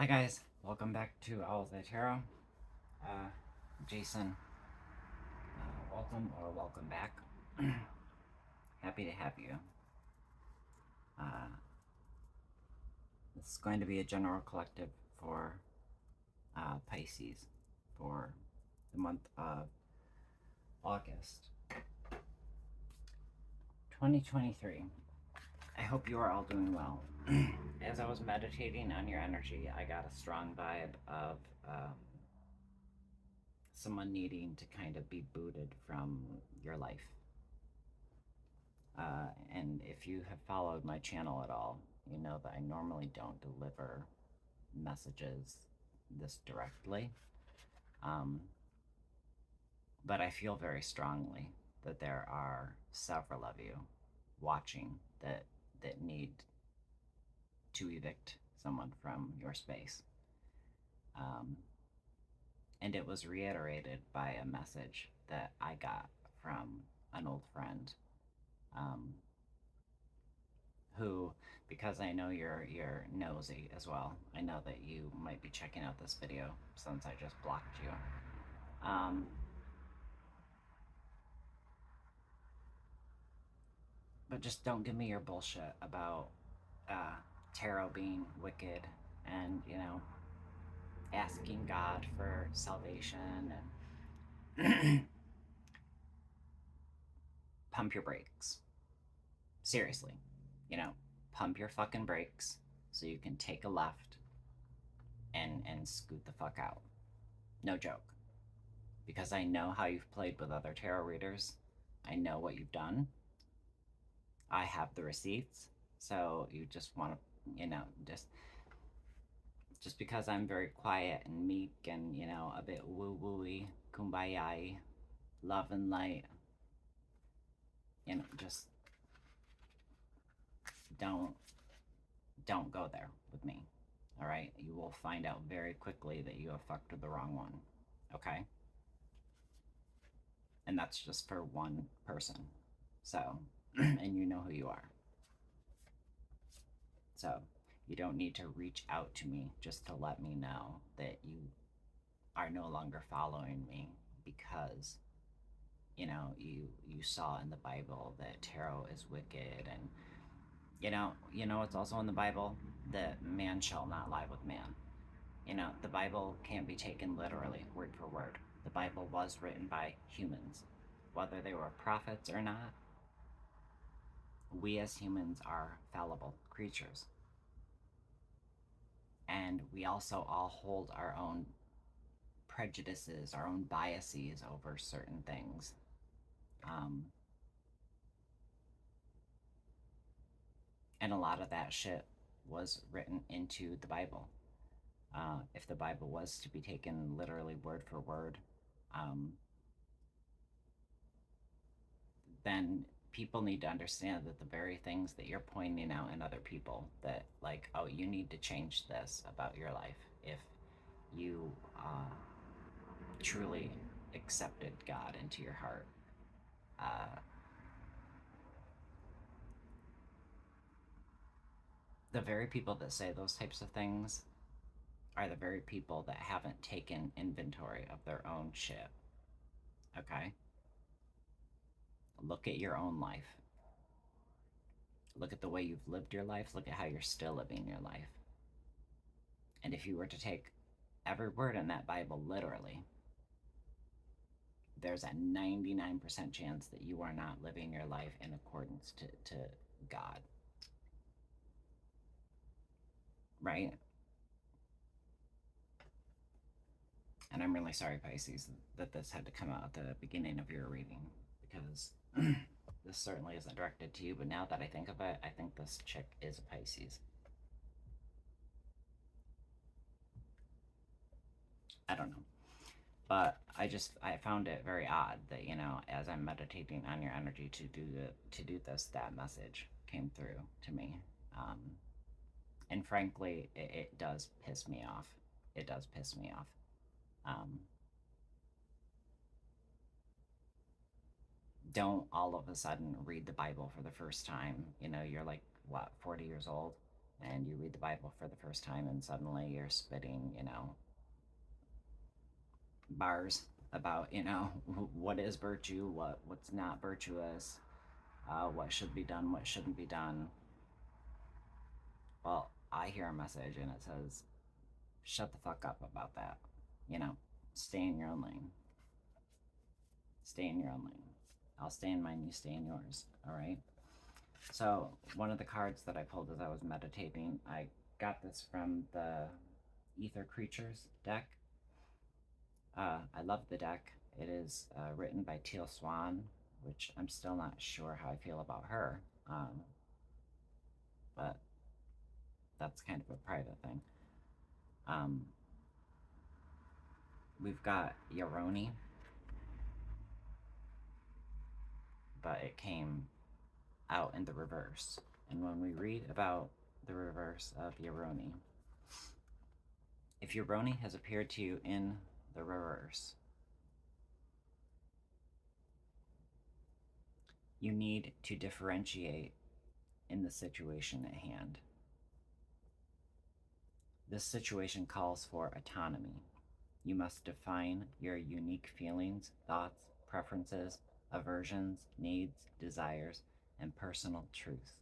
Hi guys, welcome back to Owls Eye Tarot. Uh, Jason, welcome or welcome back. Happy to have you. Uh, this is going to be a general collective for Pisces for the month of August 2023. I hope you are all doing well. As I was meditating on your energy, I got a strong vibe of someone needing to kind of be booted from your life. And if you have followed my channel at all, you know that I normally don't deliver messages this directly. Um, but I feel very strongly that there are several of you watching that need to evict someone from your space. Um, and it was reiterated by a message that I got from an old friend, um, who, because I know you're nosy as well, I know that you might be checking out this video since I just blocked you. But just don't give me your bullshit about tarot being wicked and, asking God for salvation and pump your brakes. Seriously, pump your fucking brakes so you can take a left and scoot the fuck out. No joke. Because I know how you've played with other tarot readers. I know what you've done. I have the receipts. So you just want to, just because I'm very quiet and meek and, a bit woo-wooey, kumbaya, love and light, just don't don't go there with me. All right? You will find out very quickly that you have fucked with the wrong one. Okay? And that's just for one person. So, and you know who you are. So, you don't need to reach out to me just to let me know that you are no longer following me because you saw in the Bible that tarot is wicked, and it's also in the Bible that man shall not lie with man. The Bible can't be taken literally, word for word. The Bible was written by humans, whether they were prophets or not. We as humans are fallible creatures, and we also all hold our own prejudices, our own biases over certain things. Um, and a lot of that shit was written into the Bible. If the Bible was to be taken literally word for word, um, then people need to understand that the very things that you're pointing out in other people, that like, oh, you need to change this about your life if you truly accepted God into your heart. The very people that say those types of things are the very people that haven't taken inventory of their own shit. Okay? Look at your own life. Look at the way you've lived your life. Look at how you're still living your life. And if you were to take every word in that Bible literally, there's a 99% chance that you are not living your life in accordance to God. Right? And I'm really sorry, Pisces, that this had to come out at the beginning of your reading, because this certainly isn't directed to you, but now that I think of it, I think this chick is a Pisces. I don't know. But I found it very odd that, as I'm meditating on your energy to do this, that message came through to me. Um, and frankly, it does piss me off. It does piss me off. Um, don't all of a sudden read the Bible for the first time. You're like, what, 40 years old? and you read the Bible for the first time, and suddenly you're spitting, bars about, what is virtue, what's not virtuous, what should be done, what shouldn't be done. Well, I hear a message and it says, shut the fuck up about that. Stay in your own lane. Stay in your own lane. I'll stay in mine, you stay in yours. All right. So, one of the cards that I pulled as I was meditating, I got this from the Ether Creatures deck. I love the deck. It is written by Teal Swan, which I'm still not sure how I feel about her. But that's kind of a private thing. We've got Yaroni, but it came out in the reverse. And when we read about the reverse of Yaroni, if Yaroni has appeared to you in the reverse, you need to differentiate in the situation at hand. This situation calls for autonomy. You must define your unique feelings, thoughts, preferences, aversions, needs, desires, and personal truth.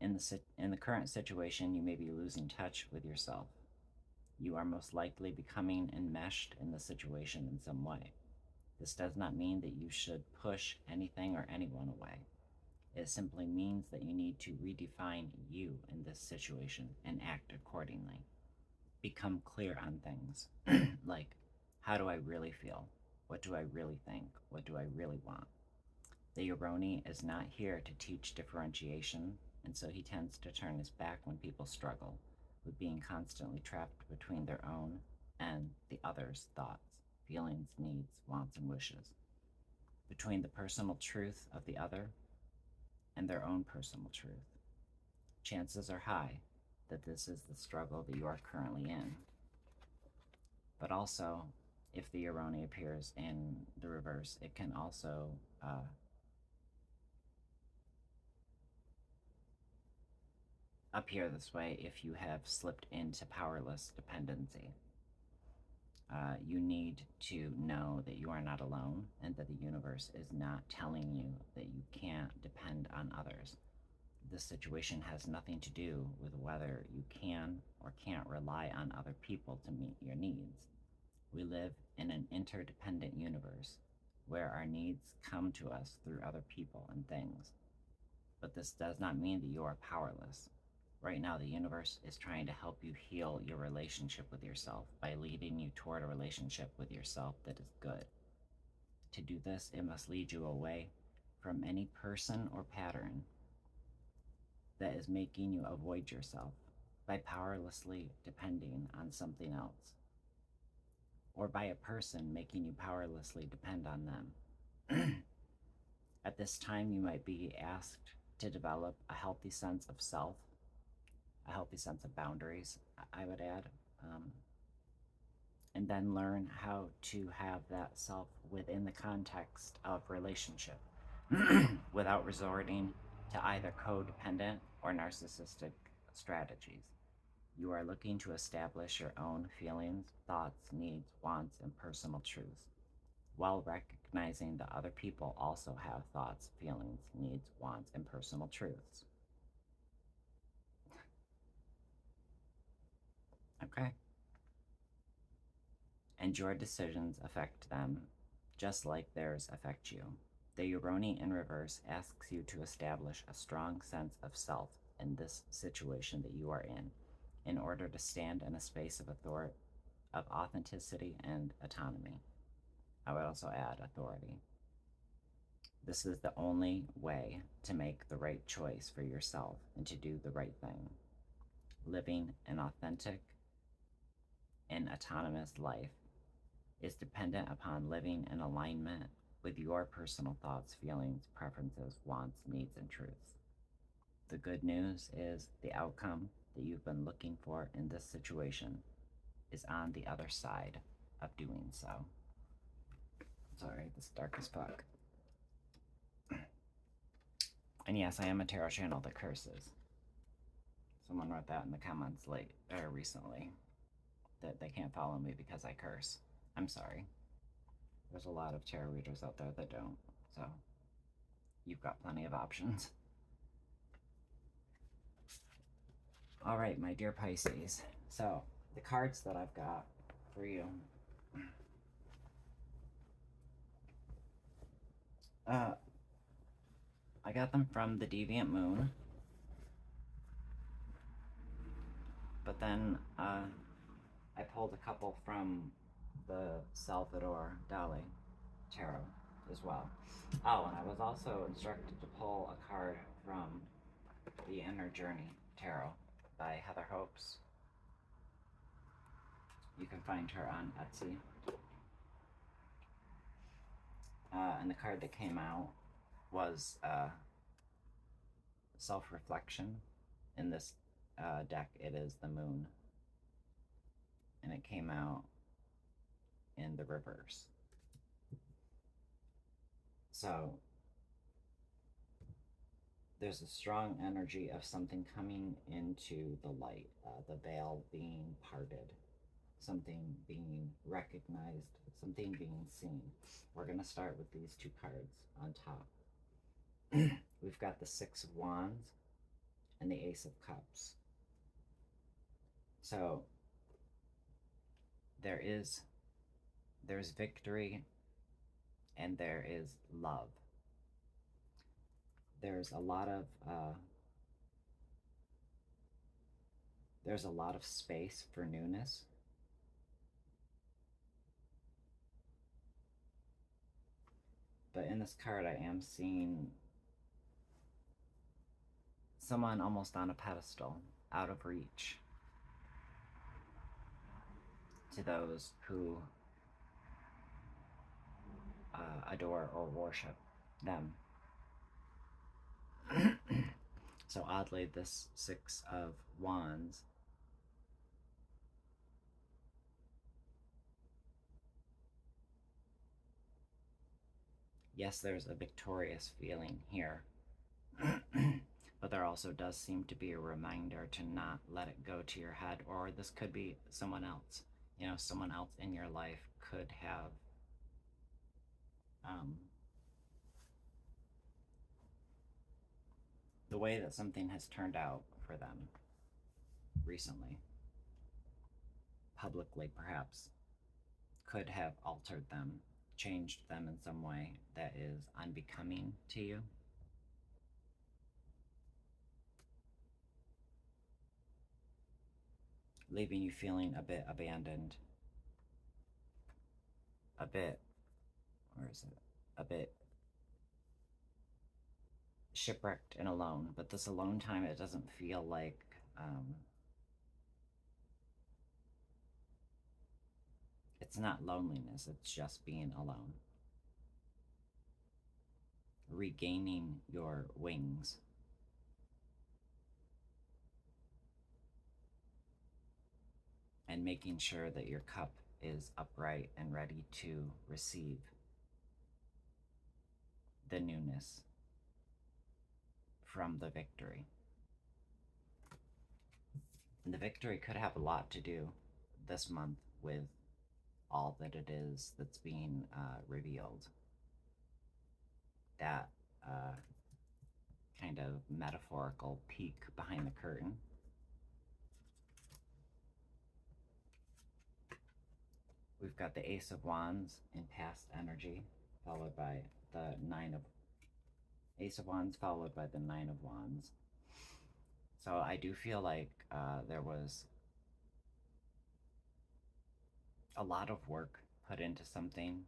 In the current situation, you may be losing touch with yourself. You are most likely becoming enmeshed in the situation in some way. This does not mean that you should push anything or anyone away. It simply means that you need to redefine you in this situation and act accordingly. Become clear on things like, how do I really feel? What do I really think? What do I really want? The Yoroni is not here to teach differentiation, and so he tends to turn his back when people struggle with being constantly trapped between their own and the other's thoughts, feelings, needs, wants, and wishes, between the personal truth of the other and their own personal truth. Chances are high that this is the struggle that you are currently in. But also, if the Yoroni appears in the reverse, it can also appear this way if you have slipped into powerless dependency. You need to know that you are not alone and that the universe is not telling you that you can't depend on others. This situation has nothing to do with whether you can or can't rely on other people to meet your needs. We live in an interdependent universe where our needs come to us through other people and things. But this does not mean that you are powerless. Right now, the universe is trying to help you heal your relationship with yourself by leading you toward a relationship with yourself that is good. To do this, it must lead you away from any person or pattern that is making you avoid yourself by powerlessly depending on something else, or by a person making you powerlessly depend on them. At this time, you might be asked to develop a healthy sense of self, a healthy sense of boundaries, I would add, and then learn how to have that self within the context of relationship without resorting to either codependent or narcissistic strategies. You are looking to establish your own feelings, thoughts, needs, wants, and personal truths, while recognizing that other people also have thoughts, feelings, needs, wants, and personal truths. Okay? And your decisions affect them just like theirs affect you. The Uroni in reverse asks you to establish a strong sense of self in this situation that you are in order to stand in a space of authenticity and autonomy. I would also add authority. This is the only way to make the right choice for yourself and to do the right thing. Living an authentic and autonomous life is dependent upon living in alignment with your personal thoughts, feelings, preferences, wants, needs, and truths. The good news is the outcome that you've been looking for in this situation is on the other side of doing so. Sorry, this is dark as fuck. And yes, I am a tarot channel that curses. Someone wrote that in the comments recently, that they can't follow me because I curse. I'm sorry. There's a lot of tarot readers out there that don't, so you've got plenty of options. All right, my dear Pisces. So, the cards that I've got for you. I got them from the Deviant Moon. But then I pulled a couple from the Salvador Dali Tarot as well. Oh, and I was also instructed to pull a card from the Inner Journey Tarot by Heather Hopes. You can find her on Etsy. And the card that came out was Self-Reflection. In this deck, it is the Moon. And it came out in the reverse. So there's a strong energy of something coming into the light, the veil being parted, something being recognized, something being seen. We're going to start with these two cards on top. We've got the Six of Wands and the Ace of Cups. So there's victory and there is love. There's a lot of space for newness. But in this card, I am seeing someone almost on a pedestal, out of reach to those who adore or worship them. So oddly, this Six of Wands yes, there's a victorious feeling here. But there also does seem to be a reminder to not let it go to your head, or this could be someone else. You know, someone else in your life could have the way that something has turned out for them recently, publicly perhaps, could have altered them, changed them in some way that is unbecoming to you. Leaving you feeling a bit abandoned, a bit shipwrecked and alone. But this alone time, it doesn't feel like it's not loneliness, it's just being alone. Regaining your wings. And making sure that your cup is upright and ready to receive the newness from the victory. And the victory could have a lot to do this month with all that it is that's being revealed. That kind of metaphorical peek behind the curtain. We've got the Ace of Wands in past energy, followed by the Ace of Wands, followed by the Nine of Wands. So I do feel like there was a lot of work put into something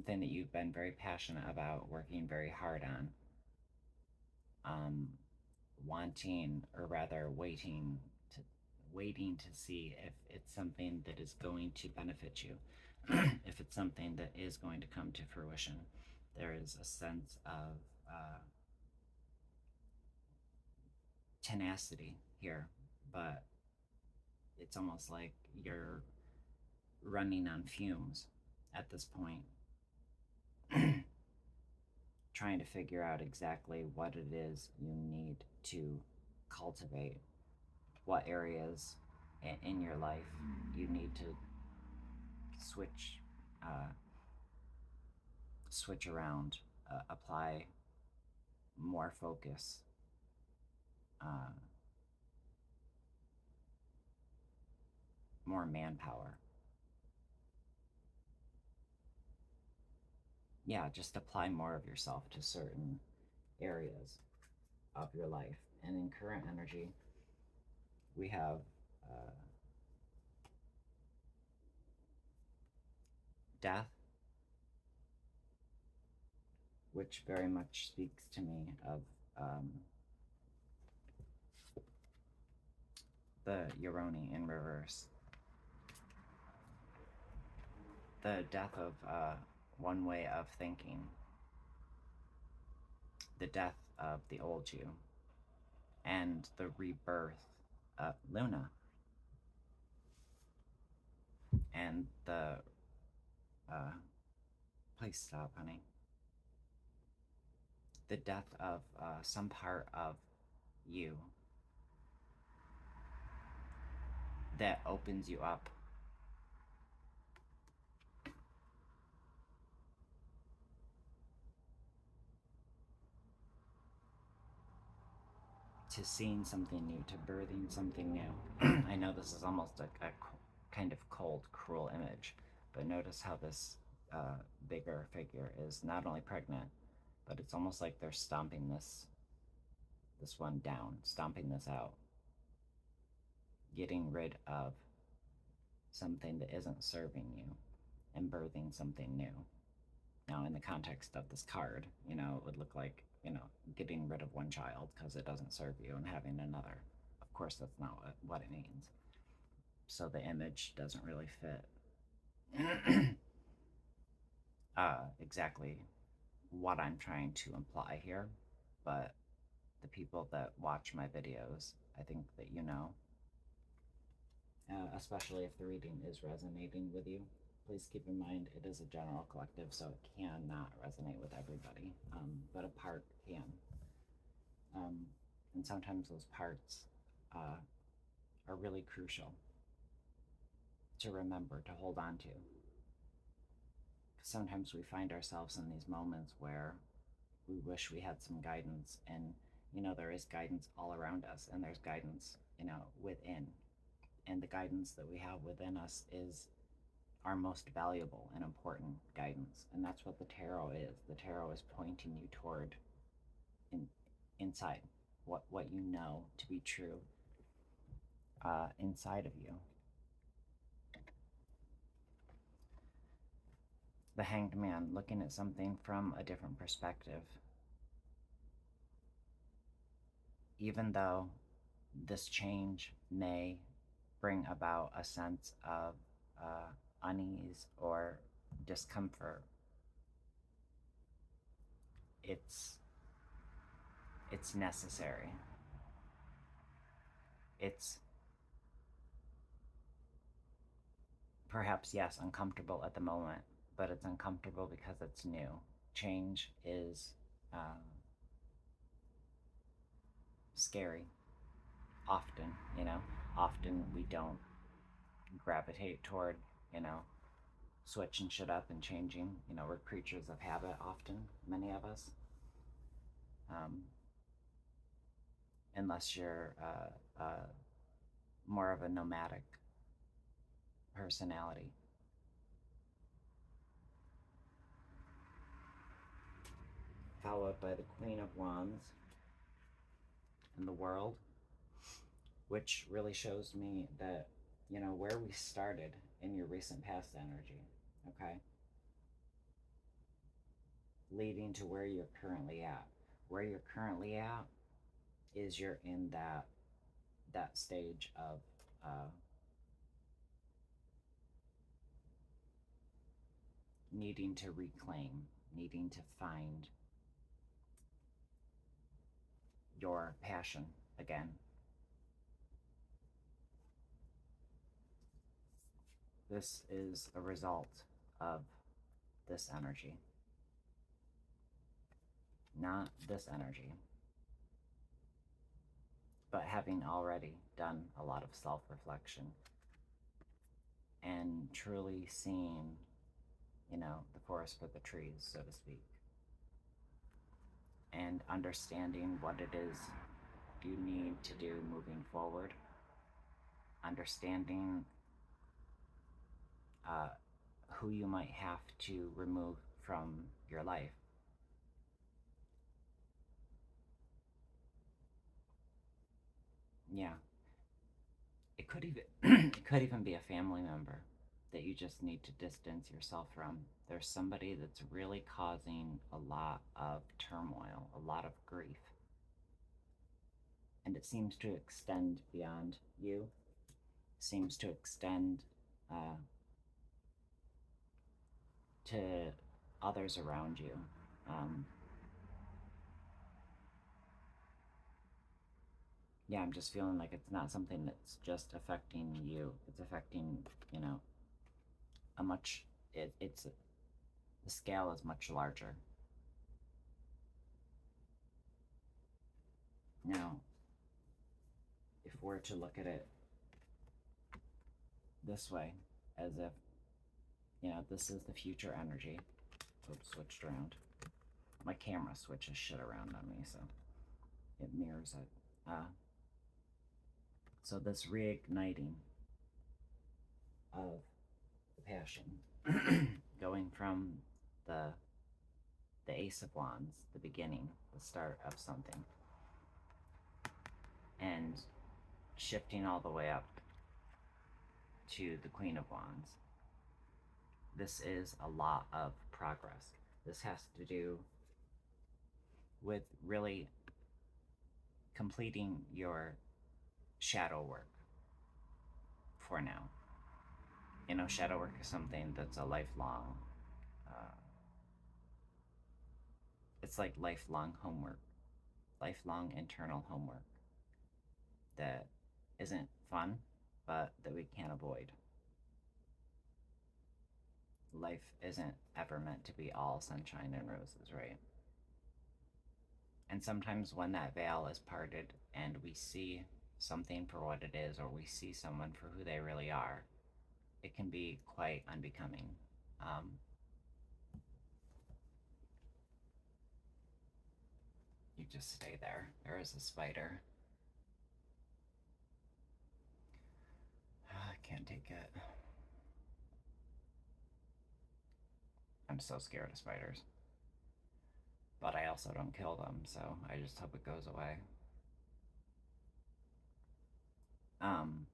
that you've been very passionate about, working very hard on, wanting, or rather waiting to see if it's something that is going to benefit you, if it's something that is going to come to fruition. There is a sense of tenacity here, but it's almost like you're running on fumes at this point. trying to figure out exactly what it is you need to cultivate, what areas in your life you need to switch uh, switch around, apply more focus, uh, more manpower. Yeah, just apply more of yourself to certain areas of your life. And in current energy, we have uh, death, which very much speaks to me of um, the Yoroni in reverse. The death of one way of thinking, the death of the old you, and the rebirth of Luna, and the please stop, honey. The death of some part of you that opens you up to seeing something new, to birthing something new. I know this is almost a kind of cold, cruel image, but notice how this bigger figure is not only pregnant, but it's almost like they're stomping this one down, stomping this out, getting rid of something that isn't serving you and birthing something new. Now, in the context of this card, it would look like, getting rid of one child because it doesn't serve you and having another. Of course, that's not what it means. So the image doesn't really fit exactly what I'm trying to imply here. But the people that watch my videos, I think that especially if the reading is resonating with you. Please keep in mind it is a general collective, so it cannot resonate with everybody, but a part can. And sometimes those parts are really crucial to remember, to hold on to. Sometimes we find ourselves in these moments where we wish we had some guidance, and there is guidance all around us, and there's guidance within, and the guidance that we have within us is our most valuable and important guidance, and that's what the tarot is. The tarot is pointing you toward inside, what you know to be true inside of you. The Hanged Man, looking at something from a different perspective. Even though this change may bring about a sense of unease or discomfort, it's necessary. It's perhaps, yes, uncomfortable at the moment, but it's uncomfortable because it's new. Change is scary. Often, often we don't gravitate toward, switching shit up and changing. We're creatures of habit often, many of us. Unless you're more of a nomadic personality. Followed by the Queen of Wands in the World, which really shows me that, where we started in your recent past energy, okay? Leading to where you're currently at. Where you're currently at is you're in that stage of needing to reclaim, needing to find your passion again. This is a result of this energy. not this energy, but having already done a lot of self-reflection and truly seeing, the forest for the trees, so to speak, and understanding what it is you need to do moving forward, understanding uh, who you might have to remove from your life. Yeah, it could even it could even be a family member that you just need to distance yourself from. There's somebody that's really causing a lot of turmoil, a lot of grief, and it seems to extend beyond you. Seems to extend uh, to others around you. Um, yeah, I'm just feeling like it's not something that's just affecting you. It's affecting, you know, a much. It's the scale is much larger. Now, if we're to look at it this way, as if, this is the future energy. Oops, switched around. My camera switches shit around on me, so it mirrors it. So this reigniting of the passion, going from the the Ace of Wands, the beginning, the start of something, and shifting all the way up to the Queen of Wands. This is a lot of progress. This has to do with really completing your shadow work for now. Shadow work is something that's a lifelong, uh, it's like lifelong homework, lifelong internal homework that isn't fun, but that we can't avoid. Life isn't ever meant to be all sunshine and roses, right? And sometimes when that veil is parted and we see something for what it is, or we see someone for who they really are, it can be quite unbecoming. Um, you just stay there. There is a spider. I can't take it. I'm so scared of spiders. But I also don't kill them, so I just hope it goes away. Um,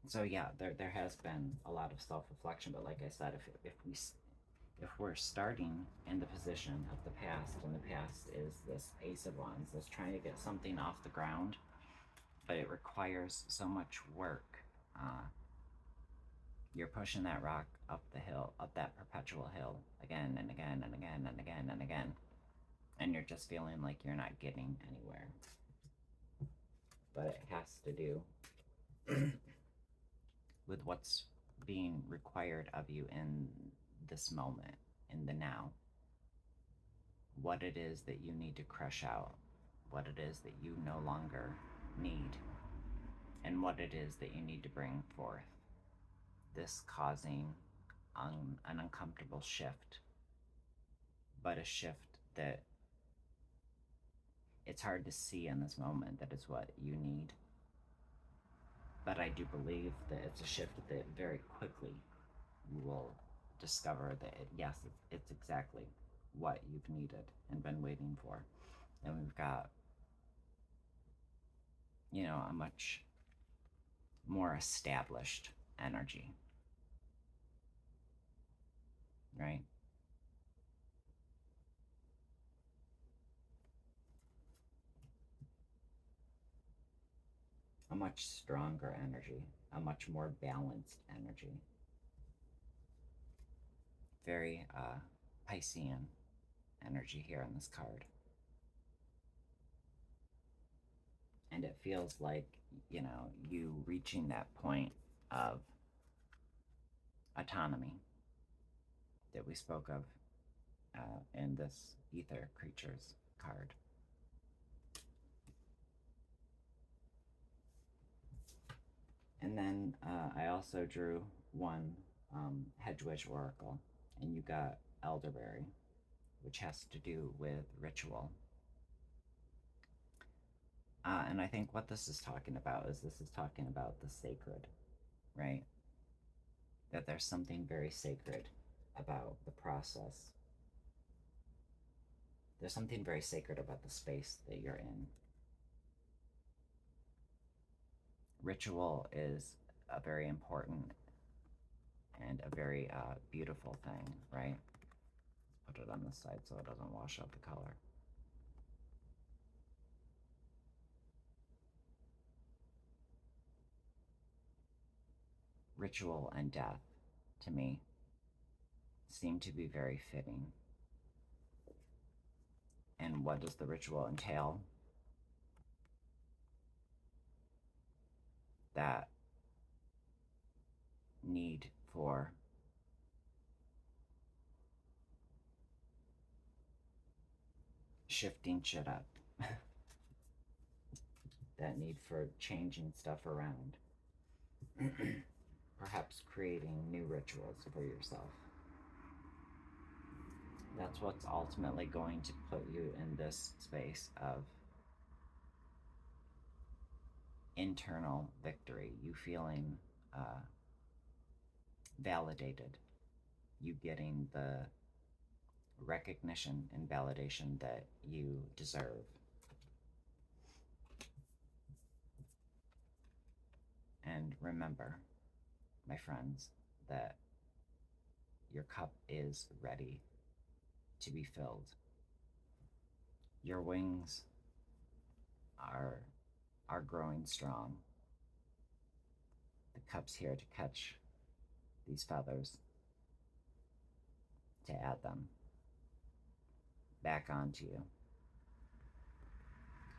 so yeah, there has been a lot of self-reflection, but like I said, if we're starting in the position of the past, and the past is this Ace of Wands that's trying to get something off the ground, but it requires so much work. Uh, you're pushing that rock up the hill, up that perpetual hill, again and again and again and again and again, and you're just feeling like you're not getting anywhere. But it has to do with what's being required of you in this moment, in the now. What it is that you need to crush out, what it is that you no longer need, and what it is that you need to bring forth. This causing an uncomfortable shift, but a shift that it's hard to see in this moment that is what you need. But I do believe that it's a shift that very quickly you will discover that, yes, it's exactly what you've needed and been waiting for. And we've got, a much more established energy, right? A much stronger energy, a much more balanced energy. Very Piscean energy here in this card. And it feels like, you reaching that point of autonomy that we spoke of in this ether creatures card. And then I also drew one Hedwig Oracle, and you got Elderberry, which has to do with ritual. And I think what this is talking about is talking about the sacred, right? That there's something very sacred about the process. There's something very sacred about the space that you're in. Ritual is a very important and a very beautiful thing, right? Let's put it on this side so it doesn't wash out the color. Ritual and death, to me, seem to be very fitting. And what does the ritual entail? That need for shifting shit up. That need for changing stuff around. Perhaps creating new rituals for yourself. That's what's ultimately going to put you in this space of internal victory. You feeling validated. You getting the recognition and validation that you deserve. And remember, my friends, that your cup is ready to be filled. Your wings are growing strong. The cup's here to catch these feathers, to add them back onto you.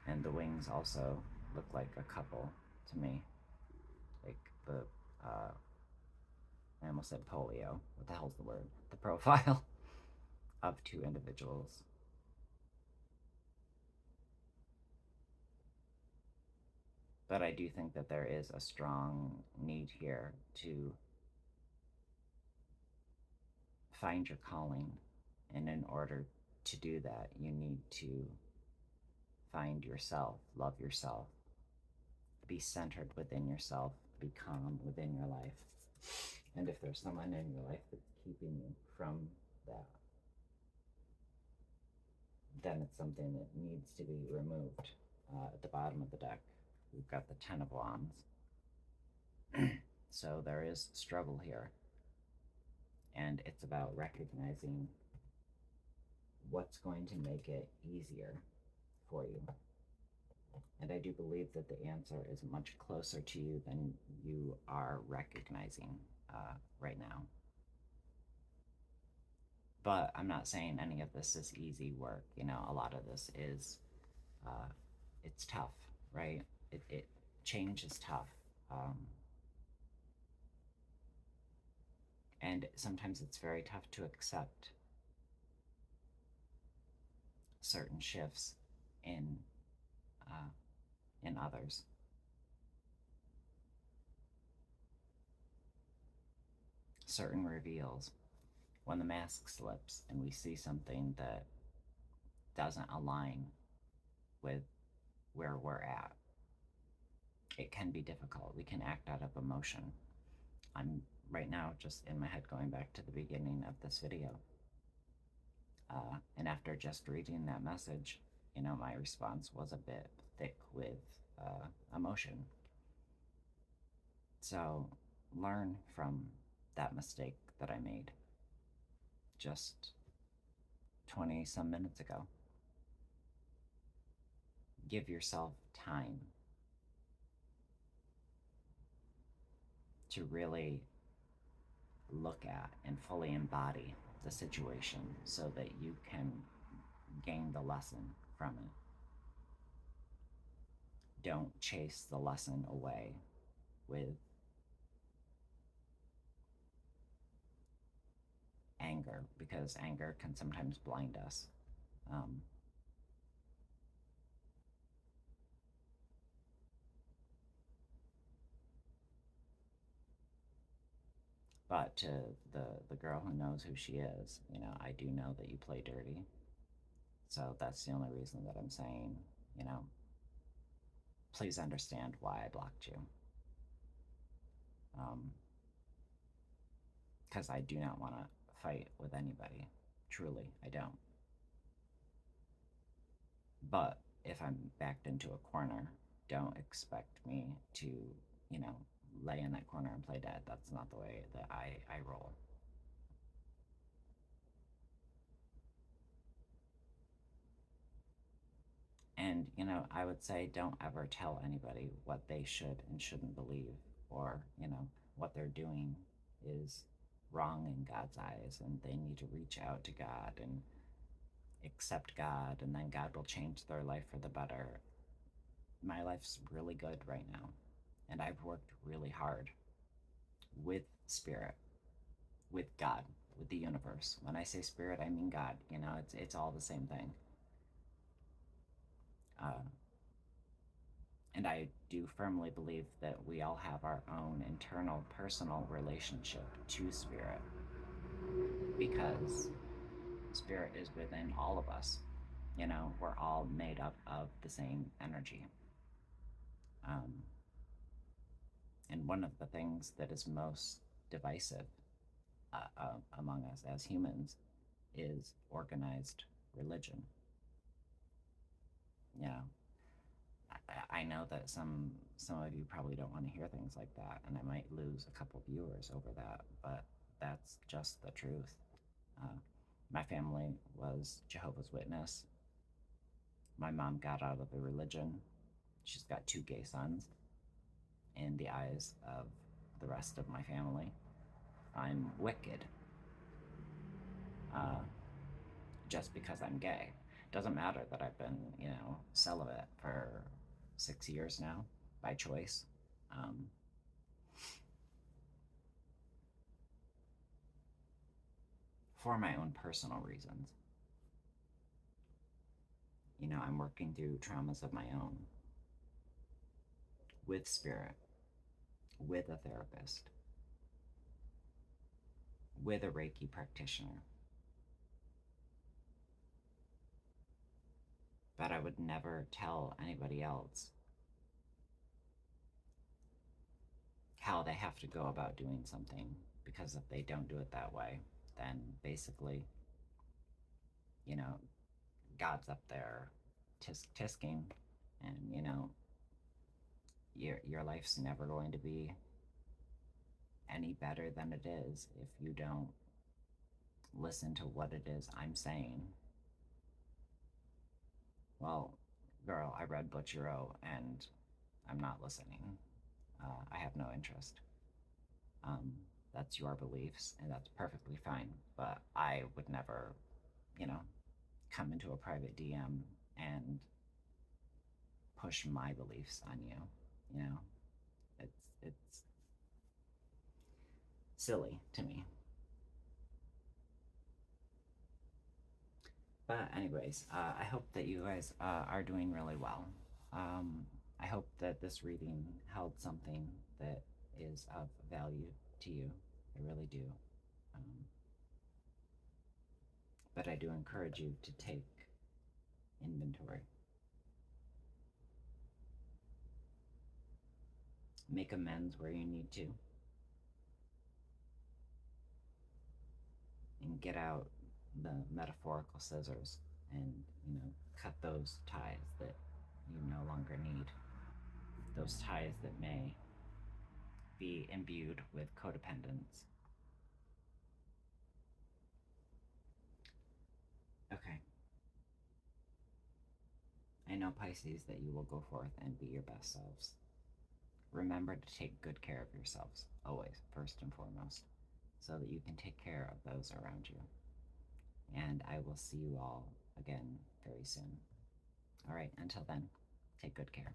And the wings also look like a couple to me. Like the, I almost said polio. What the hell's the word? The profile of two individuals. But I do think that there is a strong need here to find your calling. And in order to do that, you need to find yourself, love yourself, be centered within yourself, be calm within your life. And if there's someone in your life that's keeping you from that, then it's something that needs to be removed. At the bottom of the deck, we've got the Ten of Wands. So there is struggle here. And it's about recognizing what's going to make it easier for you. And I do believe that the answer is much closer to you than you are recognizing right now. But I'm not saying any of this is easy work. You know, a lot of this is, it's tough, right? It change is tough. And sometimes it's very tough to accept certain shifts in others. Certain reveals. When the mask slips and we see something that doesn't align with where we're at, it can be difficult. We can act out of emotion. I'm right now just in my head going back to the beginning of this video. And after just reading that message, you know, my response was a bit thick with emotion. So learn from that mistake that I made just 20 some minutes ago. Give yourself time to really look at and fully embody the situation so that you can gain the lesson from it. Don't chase the lesson away with anger, because anger can sometimes blind us. Um, but to the girl who knows who she is, I do know that you play dirty. So that's the only reason that I'm saying, you know, please understand why I blocked you. Because I do not want to fight with anybody. Truly, I don't. But if I'm backed into a corner, don't expect me to, you know, lay in that corner and play dead. That's not the way that I roll. And, I would say don't ever tell anybody what they should and shouldn't believe, or, what they're doing is wrong in God's eyes and they need to reach out to God and accept God, and then God will change their life for the better. My life's really good right now, and I've worked really hard with spirit, with God, with the universe. When I say spirit, I mean God. It's all the same thing. Uh, and I do firmly believe that we all have our own internal personal relationship to spirit, because spirit is within all of us. We're all made up of the same energy. Um, and one of the things that is most divisive among us as humans is organized religion. You know, I know that some of you probably don't want to hear things like that, and I might lose a couple viewers over that, but that's just the truth. Uh, my family was Jehovah's Witness. My mom got out of the religion. She's got 2 gay sons. In the eyes of the rest of my family, I'm wicked. Uh, just because I'm gay. Doesn't matter that I've been, celibate for 6 years now by choice. Um, for my own personal reasons. I'm working through traumas of my own with spirit, with a therapist, with a Reiki practitioner. But I would never tell anybody else how they have to go about doing something, because if they don't do it that way, then basically, you know, God's up there tisk tisking, and your life's never going to be any better than it is if you don't listen to what it is I'm saying. Well, girl, I read Butchero and I'm not listening. I have no interest. Um, that's your beliefs, and that's perfectly fine. But I would never, you know, come into a private DM and push my beliefs on you. You know, it's silly to me. But anyways, I hope that you guys are doing really well. Um, I hope that this reading held something that is of value to you. I really do. Um, but I do encourage you to take inventory. Make amends where you need to, and get out the metaphorical scissors and, cut those ties that you no longer need. Those ties that may be imbued with codependence. Okay. I know, Pisces, that you will go forth and be your best selves. Remember to take good care of yourselves, always, first and foremost, so that you can take care of those around you. And I will see you all again very soon. All right, until then, take good care.